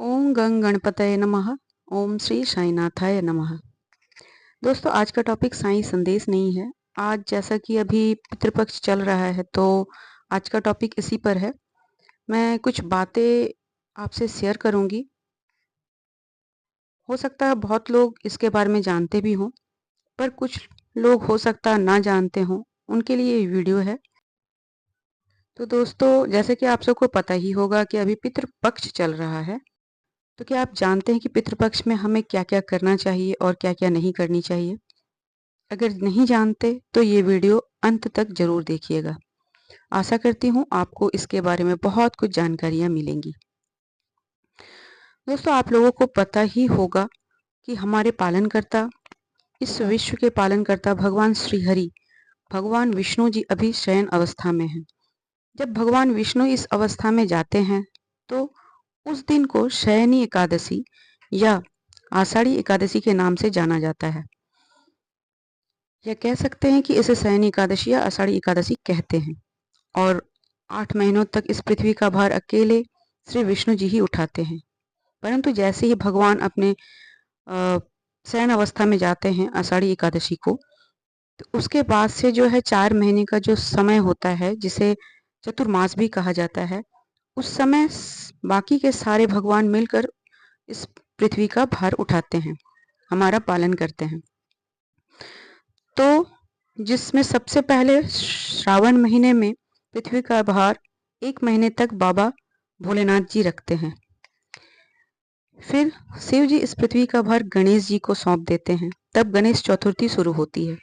ओम गंग गणपतये नमः। ओम श्री साईनाथाय नमः। दोस्तों, आज का टॉपिक साईं संदेश नहीं है। आज जैसा कि अभी पितृपक्ष चल रहा है तो आज का टॉपिक इसी पर है। मैं कुछ बातें आपसे शेयर करूंगी। हो सकता है बहुत लोग इसके बारे में जानते भी हों, पर कुछ लोग हो सकता है ना जानते हों, उनके लिए ये वीडियो है। तो दोस्तों, जैसे कि आप सबको पता ही होगा कि अभी पितृपक्ष चल रहा है। तो क्या आप जानते हैं कि पितृपक्ष में हमें क्या-क्या करना चाहिए और क्या-क्या नहीं करनी चाहिए? अगर नहीं जानते तो ये वीडियो अंत तक ज़रूर देखिएगा। आशा करती हूँ आपको इसके बारे में बहुत कुछ जानकारियाँ मिलेंगी। दोस्तों, आप लोगों को पता ही होगा कि हमारे पालनकर्ता, इस विश्व के पालनकर्ता भगवान श्री हरि, भगवान विष्णु जी अभी शयन अवस्था में हैं। जब भगवान विष्णु इस अवस्था में जाते हैं तो उस दिन को शयनी एकादशी या आषाढ़ी एकादशी के नाम से जाना जाता है। या कह सकते हैं कि इसे शयनी एकादशी या आषाढ़ी एकादशी कहते हैं। और 8 महीनों तक इस पृथ्वी का भार अकेले श्री विष्णु जी ही उठाते हैं। परंतु जैसे ही भगवान अपने शयन अवस्था में जाते हैं आषाढ़ी एकादशी को, तो उसके बाद से जो है 4 महीने का जो समय होता है, जिसे चतुर्मास भी कहा जाता है, उस समय बाकी के सारे भगवान मिलकर इस पृथ्वी का भार उठाते हैं, हमारा पालन करते हैं। तो जिसमें सबसे पहले श्रावण महीने में पृथ्वी का भार 1 महीने तक बाबा भोलेनाथ जी रखते हैं। फिर शिव जी इस पृथ्वी का भार गणेश जी को सौंप देते हैं। तब गणेश चतुर्थी शुरू होती है।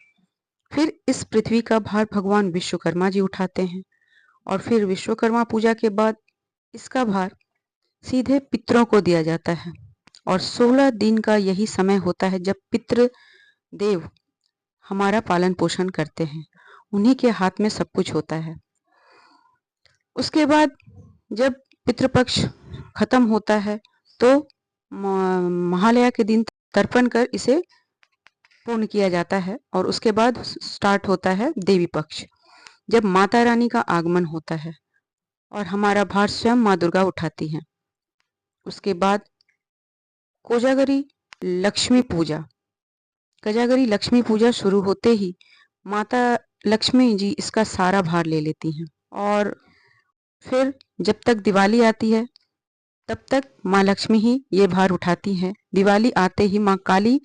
फिर इस पृथ्वी का भार भगवान विश्वकर्मा जी उठाते हैं और फिर विश्वकर्मा पूजा के बाद इसका भार सीधे पितरों को दिया जाता है। और 16 दिन का यही समय होता है जब पितृ देव हमारा पालन पोषण करते हैं। उन्हीं के हाथ में सब कुछ होता है। उसके बाद जब पितृपक्ष खत्म होता है तो महालया के दिन तर्पण कर इसे पूर्ण किया जाता है और उसके बाद स्टार्ट होता है देवी पक्ष, जब माता रानी का आगमन होता है और हमारा भार स्वयं माँ दुर्गा उठाती हैं। उसके बाद कोजागरी लक्ष्मी पूजा, कोजागरी लक्ष्मी पूजा शुरू होते ही माता लक्ष्मी जी इसका सारा भार ले लेती हैं। और फिर जब तक दिवाली आती है तब तक माँ लक्ष्मी ही ये भार उठाती हैं। दिवाली आते ही माँ काली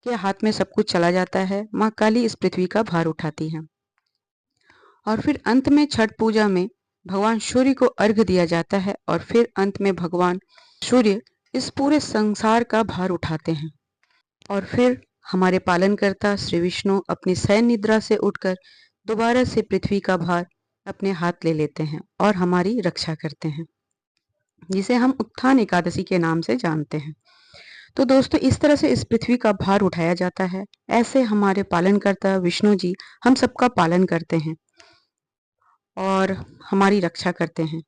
के हाथ में सब कुछ चला जाता है। माँ काली इस पृथ्वी का भार उठाती हैं। और फिर अंत में छठ पूजा में भगवान सूर्य को अर्घ्य दिया जाता है और फिर अंत में भगवान सूर्य इस पूरे संसार का भार उठाते हैं। और फिर हमारे पालनकर्ता श्री विष्णु अपनी शयन निद्रा से उठकर दोबारा से पृथ्वी का भार अपने हाथ ले लेते हैं और हमारी रक्षा करते हैं, जिसे हम उत्थान एकादशी के नाम से जानते हैं। तो दोस्तों, इस तरह से इस पृथ्वी का भार उठाया जाता है। ऐसे हमारे पालनकर्ता विष्णु जी हम सबका पालन करते हैं और हमारी रक्षा करते हैं।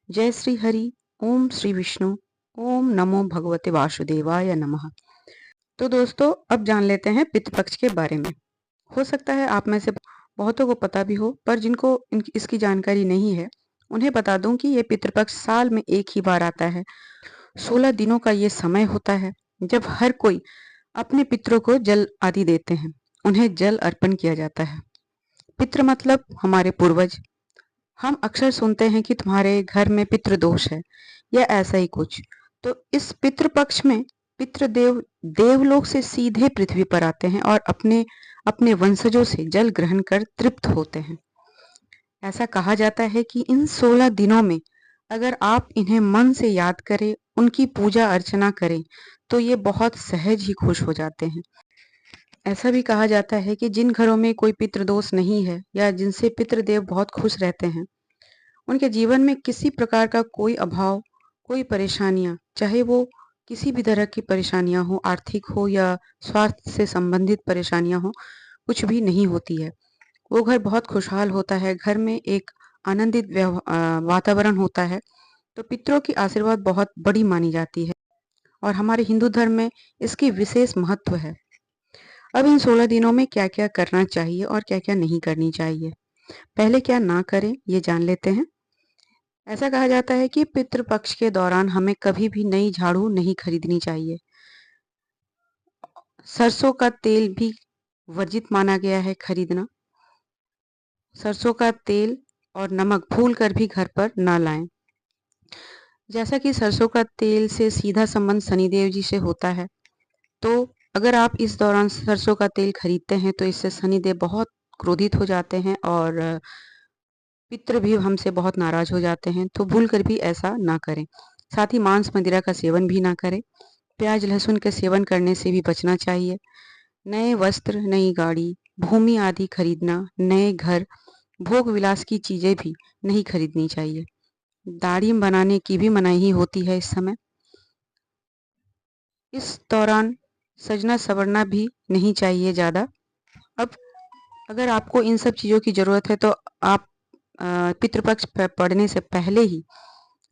जय श्री हरि। ओम श्री विष्णु। ओम नमो भगवते वासुदेवाय नमः। तो दोस्तों, अब जान लेते हैं पितृपक्ष के बारे में। हो सकता है आप में से बहुतों को पता भी हो, पर जिनको इसकी जानकारी नहीं है उन्हें बता दूं कि ये पितृपक्ष साल में एक ही बार आता है। 16 दिनों का ये समय होता है जब हर कोई अपने पितरों को जल आदि देते हैं। उन्हें जल अर्पण किया जाता है। पितृ मतलब हमारे पूर्वज। हम अक्सर सुनते हैं कि तुम्हारे घर में पितृदोष है या ऐसा ही कुछ। तो इस पितृपक्ष में पितृदेव देवलोक से सीधे पृथ्वी पर आते हैं और अपने अपने वंशजों से जल ग्रहण कर तृप्त होते हैं। ऐसा कहा जाता है कि इन 16 दिनों में अगर आप इन्हें मन से याद करें, उनकी पूजा अर्चना करें, तो ये बहुत सहज ही खुश हो जाते हैं। ऐसा भी कहा जाता है कि जिन घरों में कोई पितृदोष नहीं है या जिनसे पितृदेव बहुत खुश रहते हैं, उनके जीवन में किसी प्रकार का कोई अभाव, कोई परेशानियां, चाहे वो किसी भी तरह की परेशानियां हो, आर्थिक हो या स्वास्थ्य से संबंधित परेशानियां हो, कुछ भी नहीं होती है। वो घर बहुत खुशहाल होता है। घर में एक आनंदित वातावरण होता है। तो पितरों की आशीर्वाद बहुत बड़ी मानी जाती है और हमारे हिंदू धर्म में इसकी विशेष महत्व है। अब इन 16 दिनों में क्या क्या करना चाहिए और क्या क्या नहीं करनी चाहिए, पहले क्या ना करें ये जान लेते हैं। ऐसा कहा जाता है कि पितृपक्ष के दौरान हमें कभी भी नई झाड़ू नहीं खरीदनी चाहिए। सरसों का तेल भी वर्जित माना गया है खरीदना। सरसों का तेल और नमक भूलकर भी घर पर ना लाएं। जैसा कि सरसों का तेल से सीधा संबंध शनिदेव जी से होता है, तो अगर आप इस दौरान सरसों का तेल खरीदते हैं तो इससे शनिदेव बहुत क्रोधित हो जाते हैं और पितृ भी हमसे बहुत नाराज हो जाते हैं, तो भूल कर भी ऐसा ना करें। साथ ही मांस मदिरा का सेवन भी ना करें। प्याज लहसुन के सेवन करने से भी बचना चाहिए। नए वस्त्र, नई गाड़ी, भूमि आदि खरीदना, नए घर, भोग विलास की चीजें भी नहीं खरीदनी चाहिए। दाढ़ी बनाने की भी मनाही होती है इस समय। इस दौरान सजना संवरना भी नहीं चाहिए ज़्यादा। अब अगर आपको इन सब चीज़ों की ज़रूरत है तो आप पितृपक्ष पड़ने से पहले ही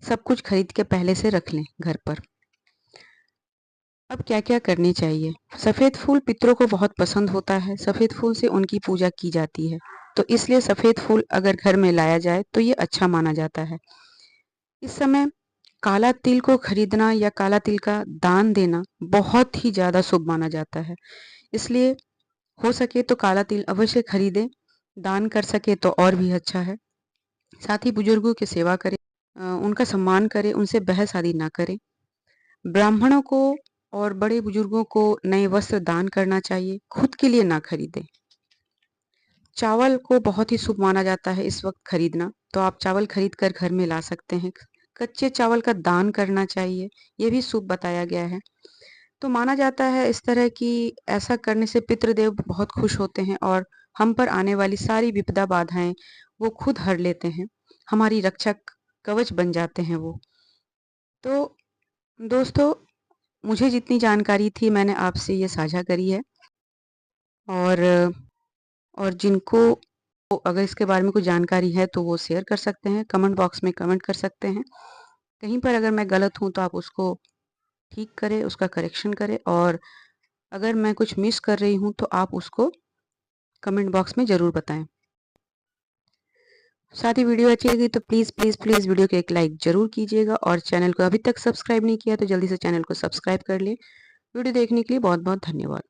सब कुछ खरीद के पहले से रख लें घर पर। अब क्या-क्या करनी चाहिए? सफ़ेद फूल पितरों को बहुत पसंद होता है। सफ़ेद फूल से उनकी पूजा की जाती है, तो इसलिए सफ़ेद फूल अगर घर में लाया जाए तो ये अच्छा माना जाता है। इस समय काला तिल को खरीदना या काला तिल का दान देना बहुत ही ज़्यादा शुभ माना जाता है। इसलिए हो सके तो काला तिल अवश्य खरीदें। दान कर सके तो और भी अच्छा है। साथ ही बुजुर्गों की सेवा करें, उनका सम्मान करें, उनसे बहस आदि ना करें। ब्राह्मणों को और बड़े बुजुर्गों को नए वस्त्र दान करना चाहिए, खुद के लिए ना खरीदें। चावल को बहुत ही शुभ माना जाता है इस वक्त खरीदना, तो आप चावल खरीद कर घर में ला सकते हैं। कच्चे चावल का दान करना चाहिए, ये भी शुभ बताया गया है। तो माना जाता है इस तरह कि ऐसा करने से पितृदेव बहुत खुश होते हैं और हम पर आने वाली सारी विपदा बाधाएं वो खुद हर लेते हैं। हमारी रक्षा कवच बन जाते हैं वो। तो दोस्तों, मुझे जितनी जानकारी थी मैंने आपसे ये साझा करी है और जिनको अगर इसके बारे में कोई जानकारी है तो वो शेयर कर सकते हैं, कमेंट बॉक्स में कमेंट कर सकते हैं। कहीं पर अगर मैं गलत हूँ तो आप उसको ठीक करें, उसका करेक्शन करें और अगर मैं कुछ मिस कर रही हूँ तो आप उसको कमेंट बॉक्स में ज़रूर बताएं। साथ ही वीडियो अच्छी लगी तो प्लीज़ प्लीज़ प्लीज़ वीडियो को एक लाइक ज़रूर कीजिएगा और चैनल को अभी तक सब्सक्राइब नहीं किया तो जल्दी से चैनल को सब्सक्राइब कर लें। वीडियो देखने के लिए बहुत बहुत धन्यवाद।